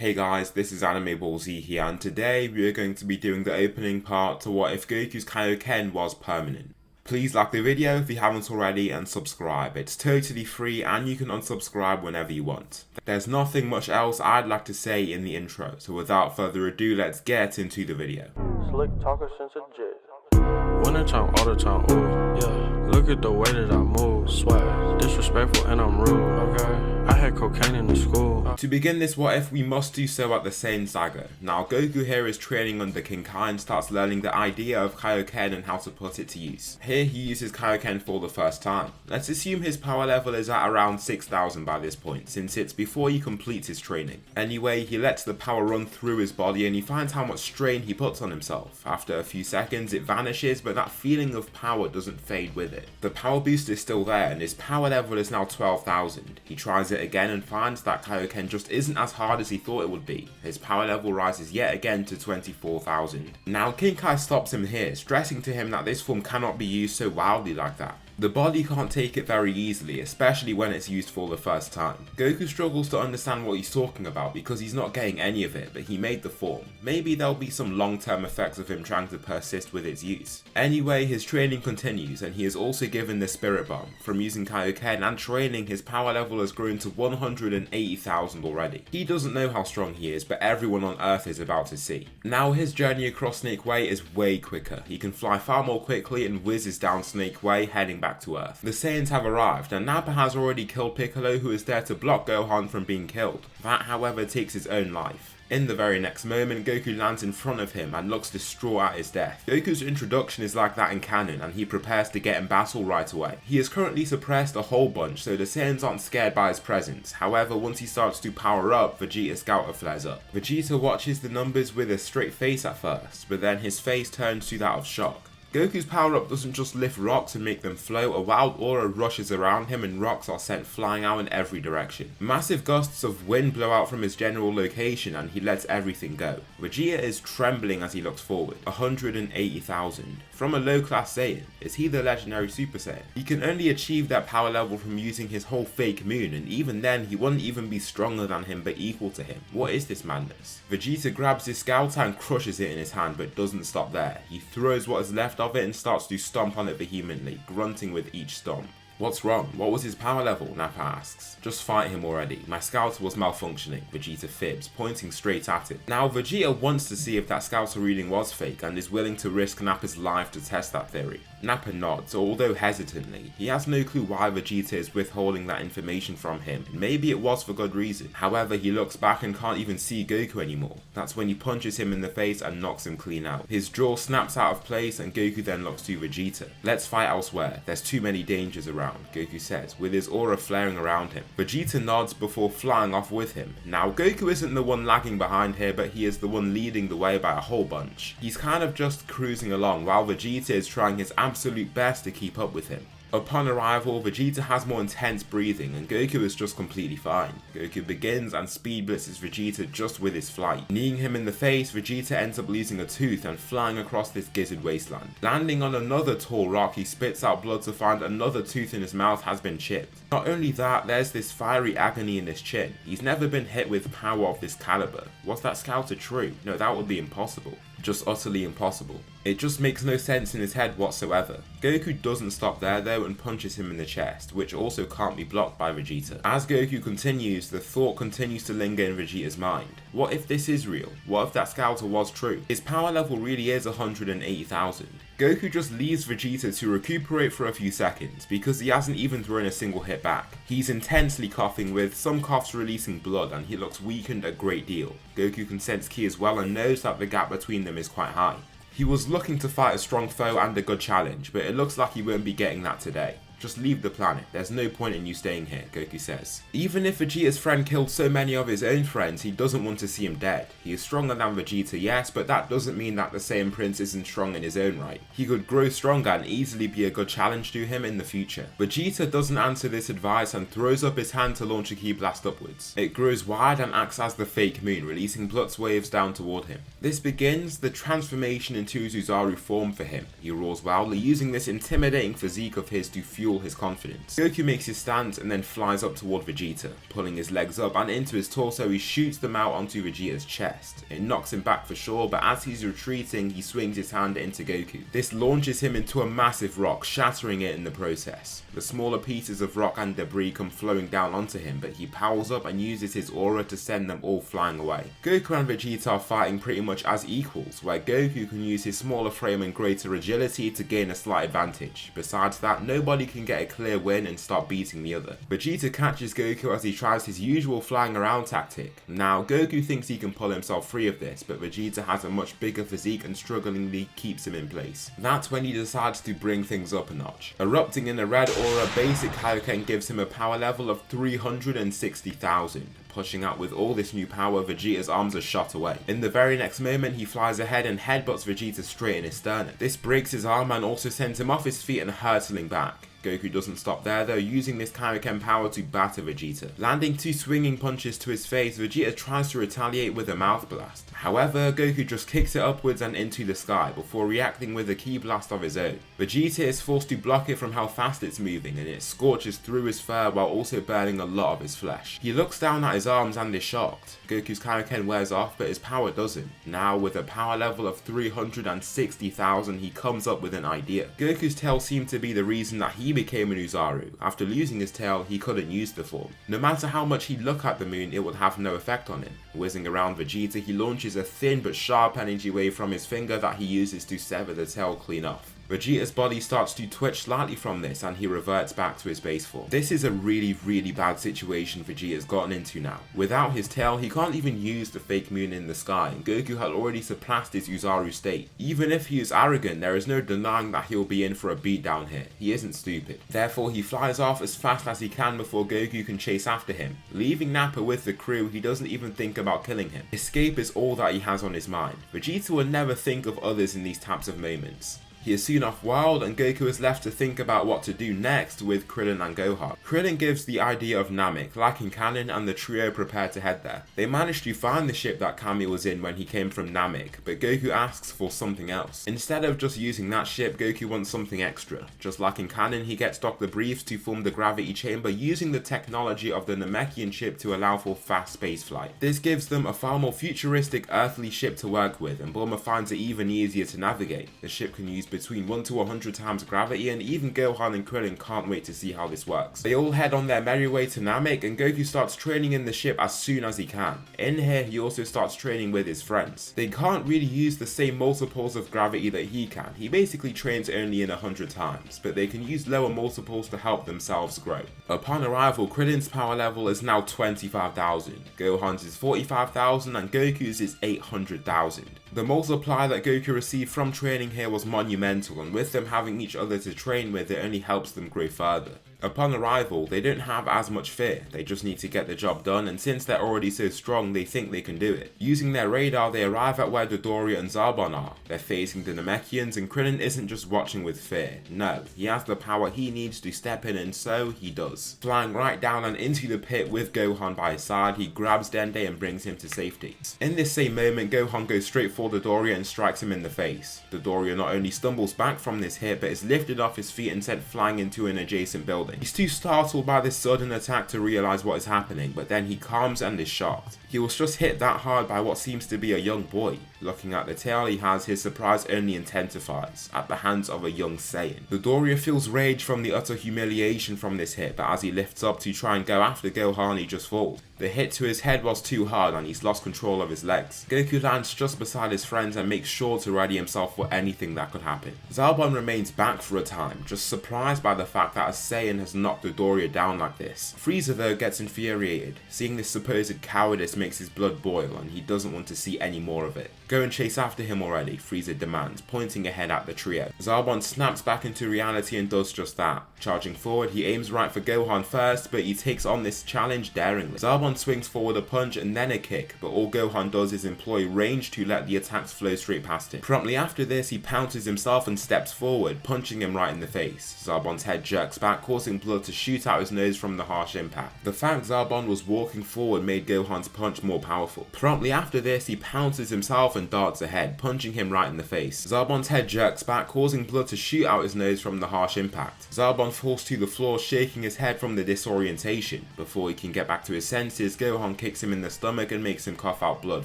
Hey guys, this is Anime Ball Z here, and today we are going to be doing the opening part to what if Goku's KAIOKEN was permanent. Please like the video if you haven't already and subscribe. It's totally free and you can unsubscribe whenever you want. There's nothing much else I'd like to say in the intro, so without further ado, let's get into the video. Slick talker since a jet. Winter time, all the time, ooh, yeah. Look at the way that I move, swag, disrespectful and I'm rude, okay. I had cocaine in the school. To begin this what if, we must do so at the same saga. Now Goku here is training under King Kai and starts learning the idea of KAIOKEN and how to put it to use. Here he uses KAIOKEN for the first time. Let's assume his power level is at around 6,000 by this point, since it's before he completes his training. Anyway, he lets the power run through his body and he finds how much strain he puts on himself. After a few seconds it vanishes, but that feeling of power doesn't fade with it. The power boost is still there and his power level is now 12,000. He tries it again and finds that KAIOKEN just isn't as hard as he thought it would be. His power level rises yet again to 24,000. Now King Kai stops him here, stressing to him that this form cannot be used so wildly like that. The body can't take it very easily, especially when it's used for the first time. Goku struggles to understand what he's talking about because he's not getting any of it, but he made the form. Maybe there'll be some long-term effects of him trying to persist with its use. Anyway, his training continues and he is also given the Spirit Bomb. From using KAIOKEN and training, his power level has grown to 180,000 already. He doesn't know how strong he is, but everyone on Earth is about to see. Now his journey across Snake Way is way quicker. He can fly far more quickly and whizzes down Snake Way, heading back to Earth. The Saiyans have arrived and Nappa has already killed Piccolo, who is there to block Gohan from being killed. That however takes his own life. In the very next moment, Goku lands in front of him and looks distraught at his death. Goku's introduction is like that in canon and he prepares to get in battle right away. He is currently suppressed a whole bunch, so the Saiyans aren't scared by his presence. However, once he starts to power up, Vegeta's scouter flares up. Vegeta watches the numbers with a straight face at first, but then his face turns to that of shock. Goku's power-up doesn't just lift rocks and make them float, a wild aura rushes around him and rocks are sent flying out in every direction. Massive gusts of wind blow out from his general location and he lets everything go. Vegeta is trembling as he looks forward. 180,000. From a low-class Saiyan, is he the legendary Super Saiyan? He can only achieve that power level from using his whole fake moon, and even then he wouldn't even be stronger than him but equal to him. What is this madness? Vegeta grabs his scouter and crushes it in his hand but doesn't stop there. He throws what is left of it and starts to stomp on it vehemently, grunting with each stomp. What's wrong? What was his power level? Nappa asks. Just fight him already. My scouter was malfunctioning, Vegeta fibs, pointing straight at it. Now Vegeta wants to see if that scouter reading was fake and is willing to risk Nappa's life to test that theory. Nappa nods, although hesitantly. He has no clue why Vegeta is withholding that information from him, and maybe it was for good reason. However, he looks back and can't even see Goku anymore. That's when he punches him in the face and knocks him clean out. His jaw snaps out of place and Goku then looks to Vegeta. Let's fight elsewhere, there's too many dangers around, Goku says, with his aura flaring around him. Vegeta nods before flying off with him. Now Goku isn't the one lagging behind here, but he is the one leading the way by a whole bunch. He's kind of just cruising along while Vegeta is trying his absolute best to keep up with him. Upon arrival, Vegeta has more intense breathing and Goku is just completely fine. Goku begins and speed blitzes Vegeta just with his flight. Kneeing him in the face, Vegeta ends up losing a tooth and flying across this gizzard wasteland. Landing on another tall rock, he spits out blood to find another tooth in his mouth has been chipped. Not only that, there's this fiery agony in his chin. He's never been hit with power of this caliber. Was that scouter true? No, that would be impossible. Just utterly impossible. It just makes no sense in his head whatsoever. Goku doesn't stop there though and punches him in the chest, which also can't be blocked by Vegeta. As Goku continues, the thought continues to linger in Vegeta's mind. What if this is real? What if that scouter was true? His power level really is 180,000. Goku just leaves Vegeta to recuperate for a few seconds because he hasn't even thrown a single hit back. He's intensely coughing, with some coughs releasing blood, and he looks weakened a great deal. Goku can sense ki as well and knows that the gap between them is quite high. He was looking to fight a strong foe and a good challenge, but it looks like he won't be getting that today. Just leave the planet, there's no point in you staying here, Goku says. Even if Vegeta's friend killed so many of his own friends, he doesn't want to see him dead. He is stronger than Vegeta, yes, but that doesn't mean that the Saiyan Prince isn't strong in his own right. He could grow stronger and easily be a good challenge to him in the future. Vegeta doesn't answer this advice and throws up his hand to launch a ki blast upwards. It grows wide and acts as the fake moon, releasing Blutz waves down toward him. This begins the transformation into Suzaru form for him. He roars wildly, using this intimidating physique of his to fuel fuel his confidence. Goku makes his stance and then flies up toward Vegeta. Pulling his legs up and into his torso, he shoots them out onto Vegeta's chest. It knocks him back for sure, but as he's retreating, he swings his hand into Goku. This launches him into a massive rock, shattering it in the process. The smaller pieces of rock and debris come flowing down onto him, but he powers up and uses his aura to send them all flying away. Goku and Vegeta are fighting pretty much as equals, where Goku can use his smaller frame and greater agility to gain a slight advantage. Besides that, nobody can get a clear win and start beating the other. Vegeta catches Goku as he tries his usual flying around tactic. Now, Goku thinks he can pull himself free of this, but Vegeta has a much bigger physique and strugglingly keeps him in place. That's when he decides to bring things up a notch. Erupting in a red aura, basic Kaioken gives him a power level of 360,000. Pushing out with all this new power, Vegeta's arms are shot away. In the very next moment, he flies ahead and headbutts Vegeta straight in his sternum. This breaks his arm and also sends him off his feet and hurtling back. Goku doesn't stop there though, using this Kaioken power to batter Vegeta. Landing 2 swinging punches to his face, Vegeta tries to retaliate with a mouth blast. However, Goku just kicks it upwards and into the sky before reacting with a ki blast of his own. Vegeta is forced to block it from how fast it's moving, and it scorches through his fur while also burning a lot of his flesh. He looks down at his arms and is shocked. Goku's Kaioken wears off, but his power doesn't. Now, with a power level of 360,000, he comes up with an idea. Goku's tail seemed to be the reason that he became an Uzaru. After losing his tail, he couldn't use the form. No matter how much he'd look at the moon, it would have no effect on him. Whizzing around Vegeta, he launches a thin but sharp energy wave from his finger that he uses to sever the tail clean off. Vegeta's body starts to twitch slightly from this and he reverts back to his base form. This is a really bad situation Vegeta's gotten into now. Without his tail, he can't even use the fake moon in the sky, and Goku had already surpassed his Uzaru state. Even if he is arrogant, there is no denying that he'll be in for a beatdown here. He isn't stupid. Therefore, he flies off as fast as he can before Goku can chase after him. Leaving Nappa with the crew, he doesn't even think about killing him. Escape is all that he has on his mind. Vegeta will never think of others in these types of moments. He is soon off wild and Goku is left to think about what to do next with Krillin and Gohan. Krillin gives the idea of Namek, lacking cannon, and the trio prepare to head there. They manage to find the ship that Kami was in when he came from Namek, but Goku asks for something else. Instead of just using that ship, Goku wants something extra. Just like in canon, he gets Dr. Briefs to form the gravity chamber using the technology of the Namekian ship to allow for fast space flight. This gives them a far more futuristic earthly ship to work with, and Bulma finds it even easier to navigate. The ship can use between 1 to 100 times gravity, and even Gohan and Krillin can't wait to see how this works. They all head on their merry way to Namek, and Goku starts training in the ship as soon as he can. In here, he also starts training with his friends. They can't really use the same multiples of gravity that he can. He basically trains only in 100 times, but they can use lower multiples to help themselves grow. Upon arrival, Krillin's power level is now 25,000, Gohan's is 45,000, and Goku's is 800,000. The multiplier that Goku received from training here was monumental, and with them having each other to train with, it only helps them grow further. Upon arrival, they don't have as much fear, they just need to get the job done, and since they're already so strong, they think they can do it. Using their radar, they arrive at where Dodoria and Zarbon are. They're facing the Namekians, and Krillin isn't just watching with fear. No, he has the power he needs to step in, and so he does. Flying right down and into the pit with Gohan by his side, he grabs Dende and brings him to safety. In this same moment, Gohan goes straight for Dodoria and strikes him in the face. Dodoria not only stumbles back from this hit, but is lifted off his feet and sent flying into an adjacent building. He's too startled by this sudden attack to realize what is happening, but then he calms and is shocked. He was just hit that hard by what seems to be a young boy. Looking at the tail he has, his surprise only intensifies at the hands of a young Saiyan. Dodoria feels rage from the utter humiliation from this hit, but as he lifts up to try and go after Gohan, he just falls. The hit to his head was too hard and he's lost control of his legs. Goku lands just beside his friends and makes sure to ready himself for anything that could happen. Zarbon remains back for a time, just surprised by the fact that a Saiyan has knocked Dodoria down like this. Frieza though gets infuriated. Seeing this supposed cowardice makes his blood boil and he doesn't want to see any more of it. Go and chase after him already, Frieza demands, pointing ahead at the trio. Zarbon snaps back into reality and does just that. Charging forward, he aims right for Gohan first, but he takes on this challenge daringly. Zarbon Gohan swings forward a punch and then a kick, but all Gohan does is employ range to let the attacks flow straight past him. Promptly after this, he pounces himself and steps forward, punching him right in the face. Zarbon's head jerks back, causing blood to shoot out his nose from the harsh impact. The fact Zarbon was walking forward made Gohan's punch more powerful. Promptly after this, he pounces himself and darts ahead, punching him right in the face. Zarbon's head jerks back, causing blood to shoot out his nose from the harsh impact. Zarbon falls to the floor, shaking his head from the disorientation. Before he can get back to his senses, Gohan kicks him in the stomach and makes him cough out blood,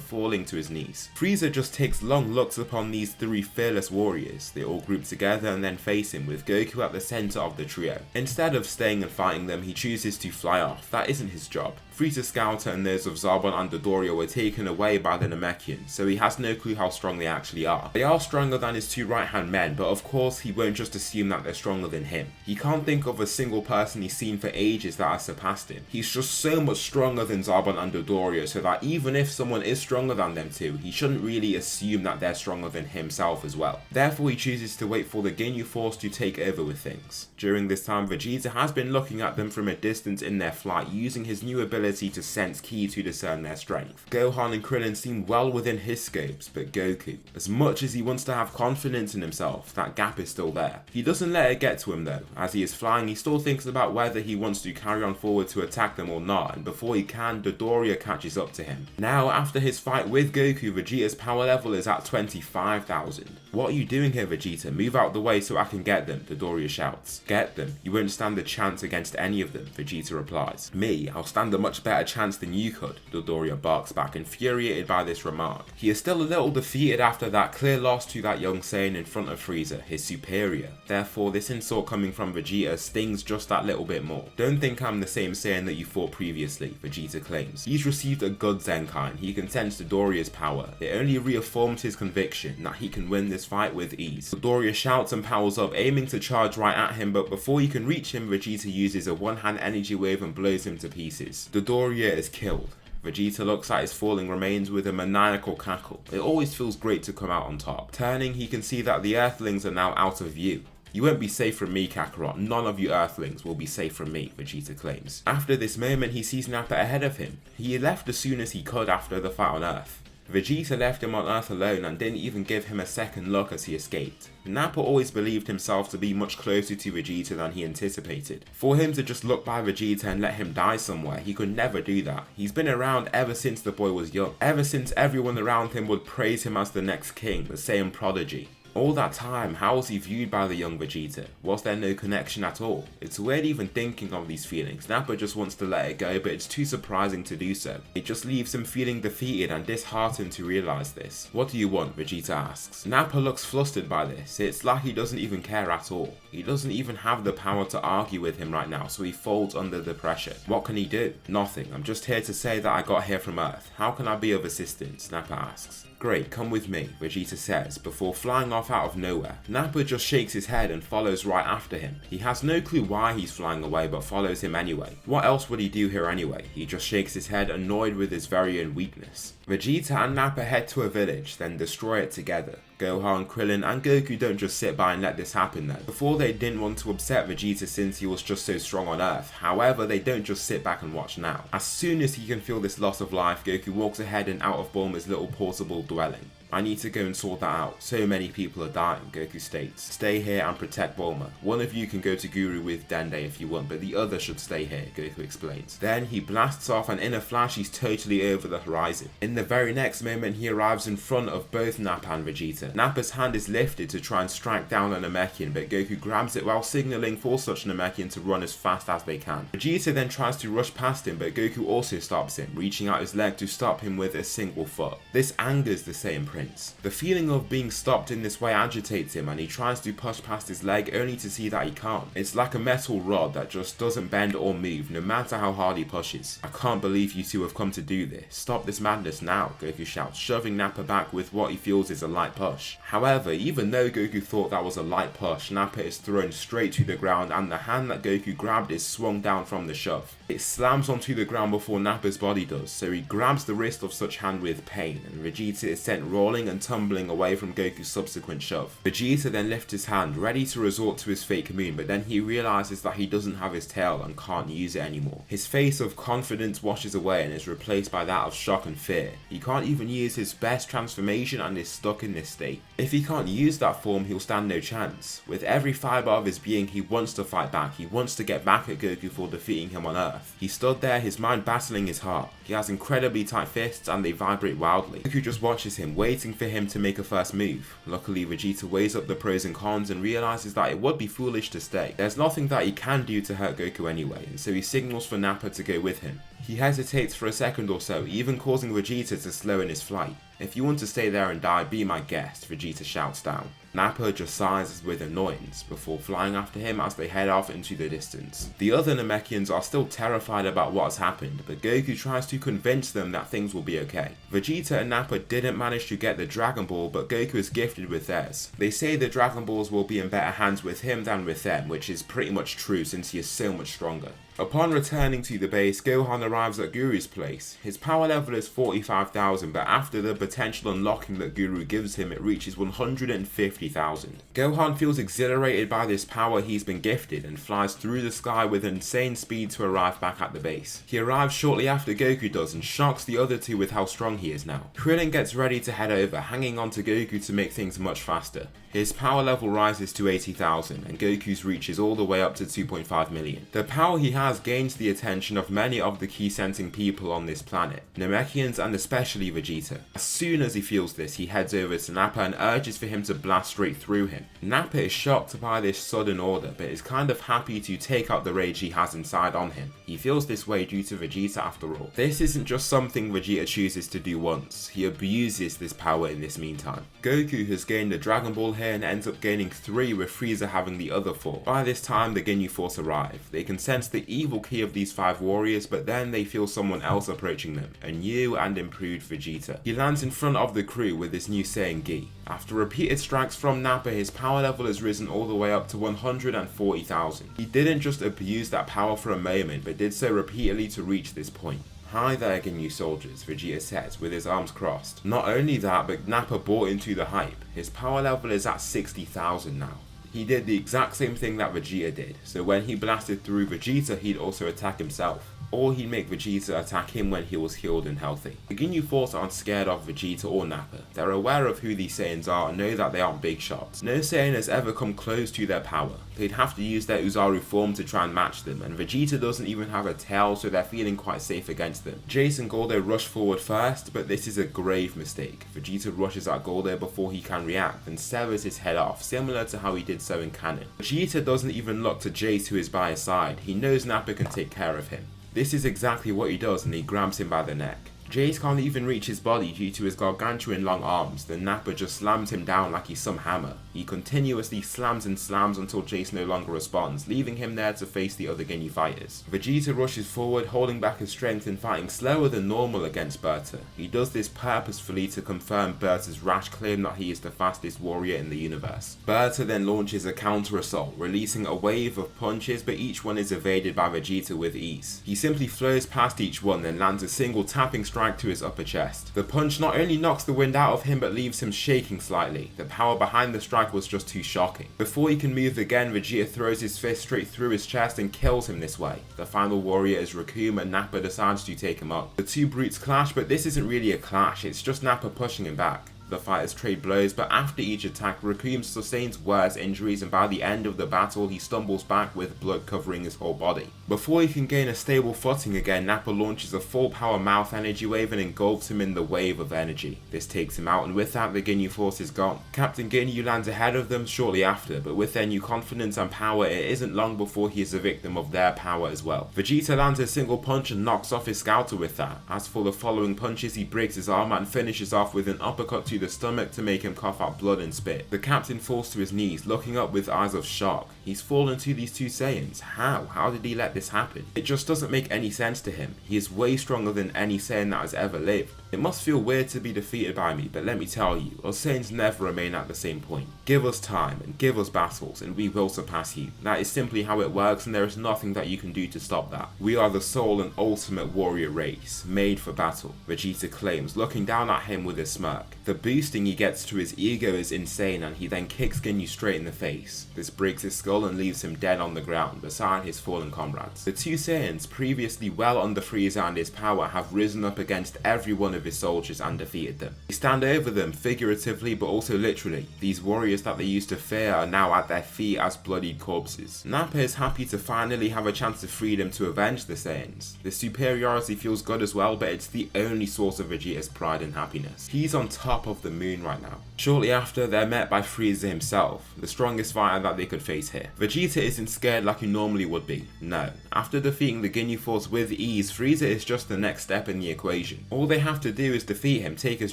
falling to his knees. Frieza just takes long looks upon these three fearless warriors. They all group together and then face him, with Goku at the center of the trio. Instead of staying and fighting them, he chooses to fly off. That isn't his job. Frieza's scouter and those of Zarbon and Dodoria were taken away by the Namekians, so he has no clue how strong they actually are. They are stronger than his two right-hand men, but of course he won't just assume that they're stronger than him. He can't think of a single person he's seen for ages that has surpassed him. He's just so much stronger than Zarbon and Dodoria, so that even if someone is stronger than them two, he shouldn't really assume that they're stronger than himself as well. Therefore he chooses to wait for the Ginyu Force to take over with things. During this time, Vegeta has been looking at them from a distance in their flight, using his new ability to sense ki to discern their strength. Gohan and Krillin seem well within his scopes, but Goku, as much as he wants to have confidence in himself, that gap is still there. He doesn't let it get to him though. As he is flying, he still thinks about whether he wants to carry on forward to attack them or not, and before he can, Dodoria catches up to him. Now, after his fight with Goku, Vegeta's power level is at 25,000. What are you doing here, Vegeta? Move out the way so I can get them, Dodoria shouts. Get them? You won't stand a chance against any of them, Vegeta replies. Me? I'll stand a much better chance than you could, Dodoria barks back, infuriated by this remark. He is still a little defeated after that clear loss to that young Saiyan in front of Frieza, his superior. Therefore, this insult coming from Vegeta stings just that little bit more. Don't think I'm the same Saiyan that you fought previously, Vegeta claims. He's received a good Zenkai and he can sense Dodoria's power. It only reaffirms his conviction that he can win this fight with ease. Dodoria shouts and powers up, aiming to charge right at him, but before he can reach him, Vegeta uses a one-hand energy wave and blows him to pieces. Dodoria is killed. Vegeta looks at his falling remains with a maniacal cackle. It always feels great to come out on top. Turning, he can see that the Earthlings are now out of view. You won't be safe from me, Kakarot. None of you Earthlings will be safe from me, Vegeta claims. After this moment, he sees Nappa ahead of him. He left as soon as he could after the fight on Earth. Vegeta left him on Earth alone and didn't even give him a second look as he escaped. Nappa always believed himself to be much closer to Vegeta than he anticipated. For him to just look by Vegeta and let him die somewhere, he could never do that. He's been around ever since the boy was young. Ever since everyone around him would praise him as the next king, the Saiyan prodigy. All that time, how was he viewed by the young Vegeta? Was there no connection at all? It's weird even thinking of these feelings. Nappa just wants to let it go, but it's too surprising to do so. It just leaves him feeling defeated and disheartened to realise this. What do you want? Vegeta asks. Nappa looks flustered by this. It's like he doesn't even care at all. He doesn't even have the power to argue with him right now, so he folds under the pressure. What can he do? Nothing. I'm just here to say that I got here from Earth. How can I be of assistance? Nappa asks. Great, come with me, Vegeta says, before flying off out of nowhere. Nappa just shakes his head and follows right after him. He has no clue why he's flying away, but follows him anyway. What else would he do here anyway? He just shakes his head, annoyed with his very own weakness. Vegeta and Nappa head to a village, then destroy it together. Gohan, Krillin and Goku don't just sit by and let this happen though. Before they didn't want to upset Vegeta since he was just so strong on Earth. However, they don't just sit back and watch now. As soon as he can feel this loss of life, Goku walks ahead and out of Bulma's little portable dwelling. I need to go and sort that out. So many people are dying, Goku states. Stay here and protect Bulma. One of you can go to Guru with Dende if you want, but the other should stay here, Goku explains. Then he blasts off and in a flash he's totally over the horizon. In the very next moment he arrives in front of both Nappa and Vegeta. Nappa's hand is lifted to try and strike down a Namekian, but Goku grabs it while signalling for such Namekian to run as fast as they can. Vegeta then tries to rush past him, but Goku also stops him, reaching out his leg to stop him with a single foot. This angers the Saiyan Prince. The feeling of being stopped in this way agitates him and he tries to push past his leg only to see that he can't. It's like a metal rod that just doesn't bend or move no matter how hard he pushes. I can't believe you two have come to do this. Stop this madness now," Goku shouts, shoving Nappa back with what he feels is a light push. However, even though Goku thought that was a light push, Nappa is thrown straight to the ground and the hand that Goku grabbed is swung down from the shove. It slams onto the ground before Nappa's body does, so he grabs the wrist of such hand with pain, and Vegeta is sent rolling and tumbling away from Goku's subsequent shove. Vegeta then lifts his hand, ready to resort to his fake moon, but then he realizes that he doesn't have his tail and can't use it anymore. His face of confidence washes away and is replaced by that of shock and fear. He can't even use his best transformation and is stuck in this state. If he can't use that form, he'll stand no chance. With every fibre of his being, he wants to fight back. He wants to get back at Goku for defeating him on Earth. He stood there, his mind battling his heart. He has incredibly tight fists and they vibrate wildly. Goku just watches him, waiting for him to make a first move. Luckily, Vegeta weighs up the pros and cons and realizes that it would be foolish to stay. There's nothing that he can do to hurt Goku anyway, and so he signals for Nappa to go with him. He hesitates for a second or so, even causing Vegeta to slow in his flight. "If you want to stay there and die, be my guest," Vegeta shouts down. Nappa just sighs with annoyance before flying after him as they head off into the distance. The other Namekians are still terrified about what's happened, but Goku tries to convince them that things will be okay. Vegeta and Nappa didn't manage to get the Dragon Ball, but Goku is gifted with theirs. They say the Dragon Balls will be in better hands with him than with them, which is pretty much true since he is so much stronger. Upon returning to the base, Gohan arrives at Guru's place. His power level is 45,000, but after the potential unlocking that Guru gives him, it reaches 150,000. Gohan feels exhilarated by this power he's been gifted and flies through the sky with insane speed to arrive back at the base. He arrives shortly after Goku does and shocks the other two with how strong he is now. Krillin gets ready to head over, hanging on to Goku to make things much faster. His power level rises to 80,000 and Goku's reaches all the way up to 2.5 million. The power he has gains the attention of many of the key sensing people on this planet, Namekians and especially Vegeta. As soon as he feels this, he heads over to Nappa and urges for him to blast straight through him. Nappa is shocked by this sudden order, but is kind of happy to take out the rage he has inside on him. He feels this way due to Vegeta after all. This isn't just something Vegeta chooses to do once, he abuses this power in this meantime. Goku has gained the Dragon Ball here and ends up gaining 3 with Frieza having the other 4. By this time the Ginyu Force arrive. They can sense the evil key of these 5 warriors, but then they feel someone else approaching them, a new and improved Vegeta. He lands in front of the crew with this new Saiyan Gi. After repeated strikes from Nappa, his power level has risen all the way up to 140,000. He didn't just abuse that power for a moment, but did so repeatedly to reach this point. "Hi there, Ginyu soldiers," Vegeta says with his arms crossed. Not only that, but Nappa bought into the hype. His power level is at 60,000 now. He did the exact same thing that Vegeta did, so when he blasted through Vegeta, he'd also attack himself. Or he'd make Vegeta attack him when he was healed and healthy. The Ginyu Force aren't scared of Vegeta or Nappa. They're aware of who these Saiyans are and know that they aren't big shots. No Saiyan has ever come close to their power. They'd have to use their Uzaru form to try and match them, and Vegeta doesn't even have a tail, so they're feeling quite safe against them. Jace and Goldo rush forward first, but this is a grave mistake. Vegeta rushes at Goldo before he can react and severs his head off, similar to how he did so in canon. Vegeta doesn't even look to Jace, who is by his side. He knows Nappa can take care of him. This is exactly what he does, and he grabs him by the neck. Jace can't even reach his body due to his gargantuan long arms, then Nappa just slams him down like he's some hammer. He continuously slams and slams until Jace no longer responds, leaving him there to face the other Ginyu fighters. Vegeta rushes forward, holding back his strength and fighting slower than normal against Berta. He does this purposefully to confirm Berta's rash claim that he is the fastest warrior in the universe. Berta then launches a counter-assault, releasing a wave of punches, but each one is evaded by Vegeta with ease. He simply flows past each one, then lands a single tapping strike to his upper chest. The punch not only knocks the wind out of him, but leaves him shaking slightly. The power behind the strike was just too shocking. Before he can move again, Vegeta throws his fist straight through his chest and kills him this way. The final warrior is Recoome, and Nappa decides to take him up. The two brutes clash, but this isn't really a clash, it's just Nappa pushing him back. The fighters trade blows, but after each attack, Recoome sustains worse injuries, and by the end of the battle, he stumbles back with blood covering his whole body. Before he can gain a stable footing again, Nappa launches a full power mouth energy wave and engulfs him in the wave of energy. This takes him out, and with that, the Ginyu Force is gone. Captain Ginyu lands ahead of them shortly after, but with their new confidence and power, it isn't long before he is a victim of their power as well. Vegeta lands a single punch and knocks off his scouter with that. As for the following punches, he breaks his arm and finishes off with an uppercut to the stomach to make him cough out blood and spit. The captain falls to his knees, looking up with eyes of shock. He's fallen to these two Saiyans. How did he let this happen? It just doesn't make any sense to him. He is way stronger than any Saiyan that has ever lived. It must feel weird to be defeated by me, but let me tell you, us Saiyans never remain at the same point. Give us time and give us battles and we will surpass you. That is simply how it works and there is nothing that you can do to stop that. We are the sole and ultimate warrior race, made for battle, Vegeta claims, looking down at him with a smirk. The boosting he gets to his ego is insane and he then kicks Ginyu straight in the face. This breaks his skull and leaves him dead on the ground beside his fallen comrades. The two Saiyans, previously well under Frieza and his power, have risen up against every one of his soldiers and defeated them. They stand over them figuratively but also literally. These warriors that they used to fear are now at their feet as bloodied corpses. Nappa is happy to finally have a chance of freedom to avenge the Saiyans. The superiority feels good as well, but it's the only source of Vegeta's pride and happiness. He's on top of the moon right now. Shortly after, they're met by Frieza himself, the strongest fighter that they could face here. Vegeta isn't scared like he normally would be. No. After defeating the Ginyu Force with ease, Frieza is just the next step in the equation. All they have to do is defeat him, take his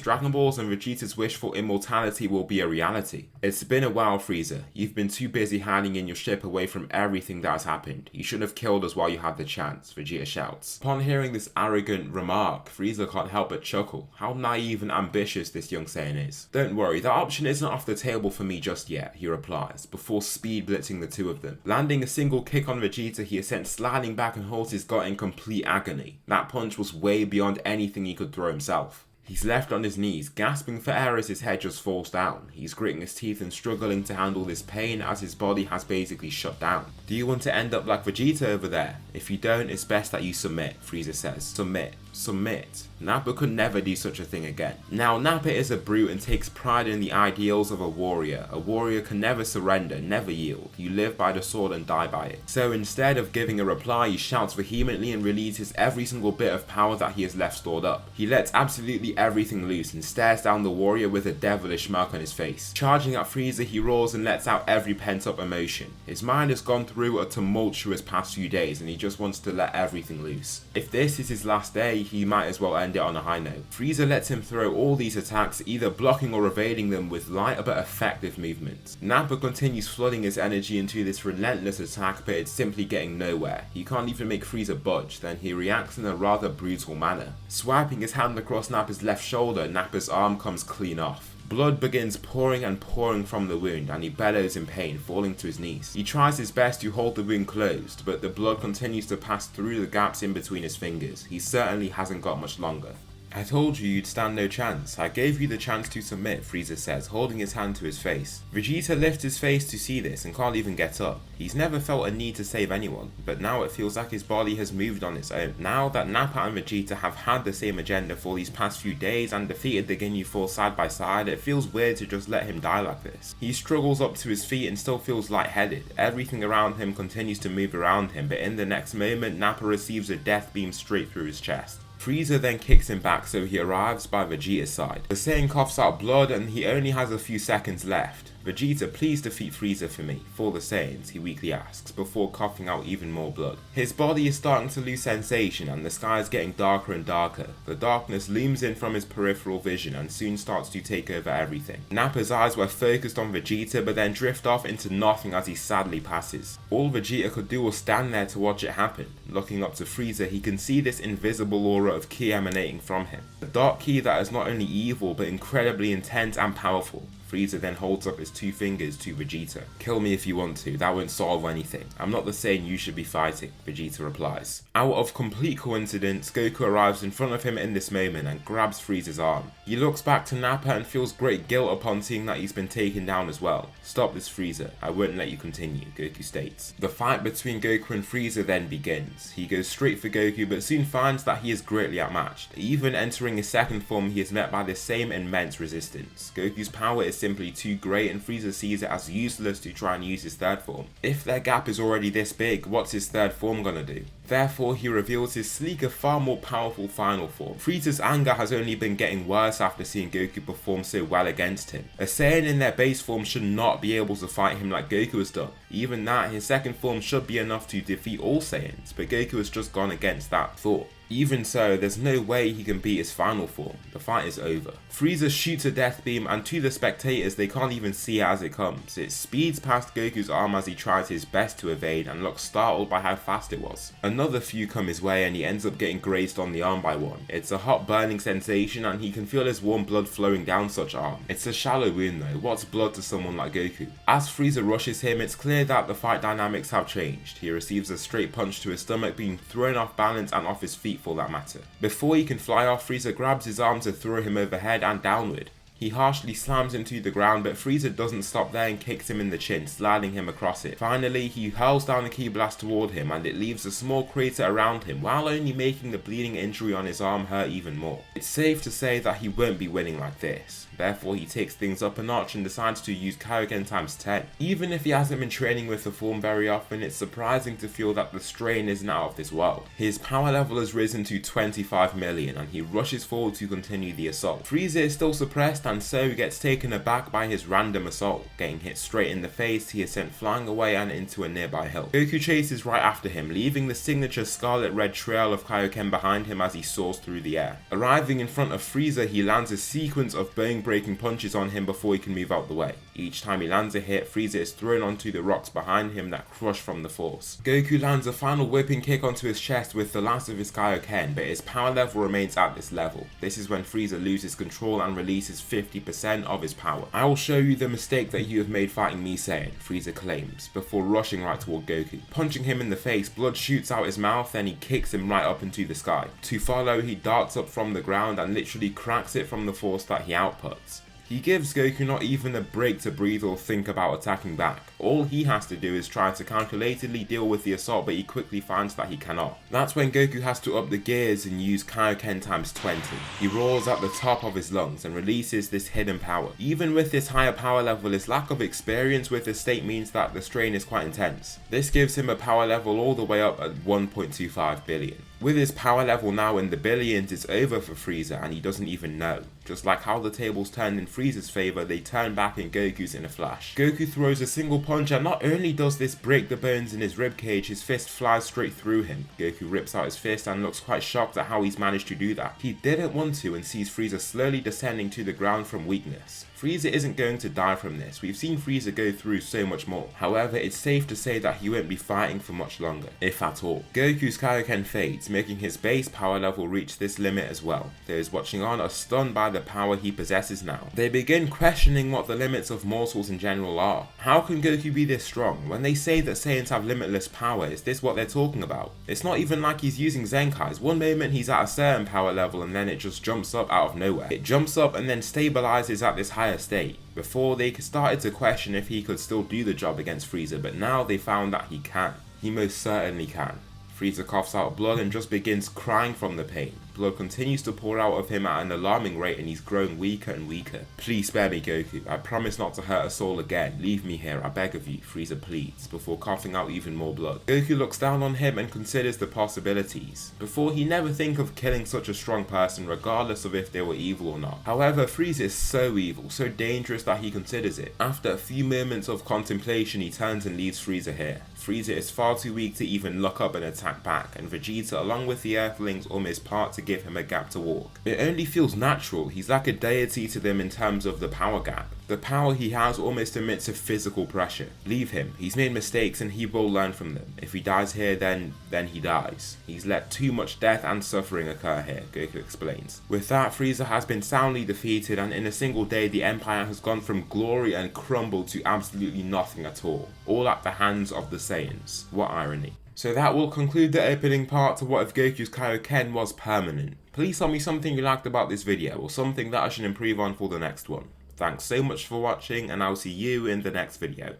Dragon Balls, and Vegeta's wish for immortality will be a reality. It's been a while, Frieza. You've been too busy hiding in your ship away from everything that has happened. You should have killed us while you had the chance, Vegeta shouts. Upon hearing this arrogant remark, Frieza can't help but chuckle. How naive and ambitious this young Saiyan is. Don't worry, that option isn't off the table for me just yet, he replies, before speed blitzing the two of them. Landing a single kick on Vegeta, he is sent sliding back and holds his gut in complete agony. That punch was way beyond anything he could throw himself. He's left on his knees, gasping for air as his head just falls down. He's gritting his teeth and struggling to handle this pain as his body has basically shut down. Do you want to end up like Vegeta over there? If you don't, it's best that you submit, Frieza says. Submit. Submit. Nappa could never do such a thing again. Now, Nappa is a brute and takes pride in the ideals of a warrior. A warrior can never surrender, never yield. You live by the sword and die by it. So instead of giving a reply, he shouts vehemently and releases every single bit of power that he has left stored up. He lets absolutely everything loose and stares down the warrior with a devilish smirk on his face. Charging at Frieza, he roars and lets out every pent-up emotion. His mind has gone through a tumultuous past few days and he just wants to let everything loose. If this is his last day, he might as well end it on a high note. Frieza lets him throw all these attacks, either blocking or evading them with light but effective movements. Nappa continues flooding his energy into this relentless attack, but it's simply getting nowhere. He can't even make Frieza budge, then he reacts in a rather brutal manner. Swiping his hand across Nappa's left shoulder, Nappa's arm comes clean off. Blood begins pouring and pouring from the wound and he bellows in pain, falling to his knees. He tries his best to hold the wound closed, but the blood continues to pass through the gaps in between his fingers. He certainly hasn't got much longer. I told you you'd stand no chance. I gave you the chance to submit, Frieza says, holding his hand to his face. Vegeta lifts his face to see this and can't even get up. He's never felt a need to save anyone, but now it feels like his body has moved on its own. Now that Nappa and Vegeta have had the same agenda for these past few days and defeated the Ginyu Force side by side, it feels weird to just let him die like this. He struggles up to his feet and still feels lightheaded. Everything around him continues to move around him, but in the next moment, Nappa receives a death beam straight through his chest. Frieza then kicks him back so he arrives by Vegeta's side. The Saiyan coughs out blood and he only has a few seconds left. Vegeta, please defeat Frieza for me, for the Saiyans, he weakly asks, before coughing out even more blood. His body is starting to lose sensation and the sky is getting darker and darker. The darkness looms in from his peripheral vision and soon starts to take over everything. Nappa's eyes were focused on Vegeta but then drift off into nothing as he sadly passes. All Vegeta could do was stand there to watch it happen. Looking up to Frieza, he can see this invisible aura of ki emanating from him. A dark ki that is not only evil but incredibly intense and powerful. Frieza then holds up his two fingers to Vegeta. Kill me if you want to, that won't solve anything. I'm not the Saiyan you should be fighting, Vegeta replies. Out of complete coincidence, Goku arrives in front of him in this moment and grabs Frieza's arm. He looks back to Nappa and feels great guilt upon seeing that he's been taken down as well. Stop this, Frieza, I won't let you continue, Goku states. The fight between Goku and Frieza then begins. He goes straight for Goku but soon finds that he is greatly outmatched. Even entering his second form, he is met by the same immense resistance. Goku's power is simply too great and Frieza sees it as useless to try and use his third form. If their gap is already this big, what's his third form gonna do? Therefore, he reveals his sleeker, far more powerful final form. Frieza's anger has only been getting worse after seeing Goku perform so well against him. A Saiyan in their base form should not be able to fight him like Goku has done. Even that, his second form should be enough to defeat all Saiyans, but Goku has just gone against that thought. Even so, there's no way he can beat his final form. The fight is over. Frieza shoots a death beam, and to the spectators they can't even see it as it comes. It speeds past Goku's arm as he tries his best to evade and looks startled by how fast it was. Another few come his way and he ends up getting grazed on the arm by one. It's a hot burning sensation and he can feel his warm blood flowing down such arm. It's a shallow wound though, what's blood to someone like Goku? As Frieza rushes him, it's clear that the fight dynamics have changed. He receives a straight punch to his stomach, being thrown off balance and off his feet for that matter. Before he can fly off, Frieza grabs his arm to throw him overhead and downward. He harshly slams him to the ground, but Frieza doesn't stop there and kicks him in the chin, sliding him across it. Finally, he hurls down the ki blast toward him and it leaves a small crater around him, while only making the bleeding injury on his arm hurt even more. It's safe to say that he won't be winning like this. Therefore, he takes things up a notch and decides to use KAIOKEN times 10. Even if he hasn't been training with the form very often, it's surprising to feel that the strain isn't out of this world. His power level has risen to 25 million and he rushes forward to continue the assault. Frieza is still suppressed and so gets taken aback by his random assault. Getting hit straight in the face, he is sent flying away and into a nearby hill. Goku chases right after him, leaving the signature scarlet red trail of KAIOKEN behind him as he soars through the air. Arriving in front of Frieza, he lands a sequence of bone-breaking punches on him before he can move out the way. Each time he lands a hit, Frieza is thrown onto the rocks behind him that crush from the force. Goku lands a final whipping kick onto his chest with the last of his KAIOKEN, but his power level remains at this level. This is when Frieza loses control and releases 50% of his power. "I will show you the mistake that you have made fighting me, Saiyan," Frieza claims, before rushing right toward Goku. Punching him in the face, blood shoots out his mouth, then he kicks him right up into the sky. To follow, he darts up from the ground and literally cracks it from the force that he outputs. He gives Goku not even a break to breathe or think about attacking back. All he has to do is try to calculatedly deal with the assault, but he quickly finds that he cannot. That's when Goku has to up the gears and use KAIOKEN times 20. He roars at the top of his lungs and releases this hidden power. Even with this higher power level, his lack of experience with this state means that the strain is quite intense. This gives him a power level all the way up at 1.25 billion. With his power level now in the billions, it's over for Frieza and he doesn't even know. Just like how the tables turned in Frieza's favour, they turn back in Goku's in a flash. Goku throws a single punch and not only does this break the bones in his ribcage, his fist flies straight through him. Goku rips out his fist and looks quite shocked at how he's managed to do that. He didn't want to and sees Frieza slowly descending to the ground from weakness. Frieza isn't going to die from this. We've seen Frieza go through so much more. However, it's safe to say that he won't be fighting for much longer, if at all. Goku's KAIOKEN fades, making his base power level reach this limit as well. Those watching on are stunned by the power he possesses now. They begin questioning what the limits of mortals in general are. How can Goku be this strong? When they say that Saiyans have limitless power, is this what they're talking about? It's not even like he's using Zenkais. One moment he's at a certain power level and then it just jumps up out of nowhere. It jumps up and then stabilizes at this higher state. Before, they started to question if he could still do the job against Frieza, but now they found that he can. He most certainly can. Frieza coughs out blood and just begins crying from the pain. Blood continues to pour out of him at an alarming rate and he's growing weaker and weaker. "Please spare me, Goku. I promise not to hurt us all again. Leave me here, I beg of you," Frieza pleads, before coughing out even more blood. Goku looks down on him and considers the possibilities. Before, he'd never think of killing such a strong person regardless of if they were evil or not. However, Frieza is so evil, so dangerous that he considers it. After a few moments of contemplation, he turns and leaves Frieza here. Frieza is far too weak to even look up and attack back, and Vegeta along with the Earthlings almost part to give him a gap to walk. It only feels natural. He's like a deity to them in terms of the power gap. The power he has almost emits a physical pressure. Leave him. He's made mistakes and he will learn from them. If he dies here, then he dies. He's let too much death and suffering occur here, Goku explains. With that, Frieza has been soundly defeated and in a single day the Empire has gone from glory and crumbled to absolutely nothing at all at the hands of the Saiyans. What irony. So that will conclude the opening part to what if Goku's KAIOKEN was permanent. Please tell me something you liked about this video or something that I should improve on for the next one. Thanks so much for watching and I'll see you in the next video.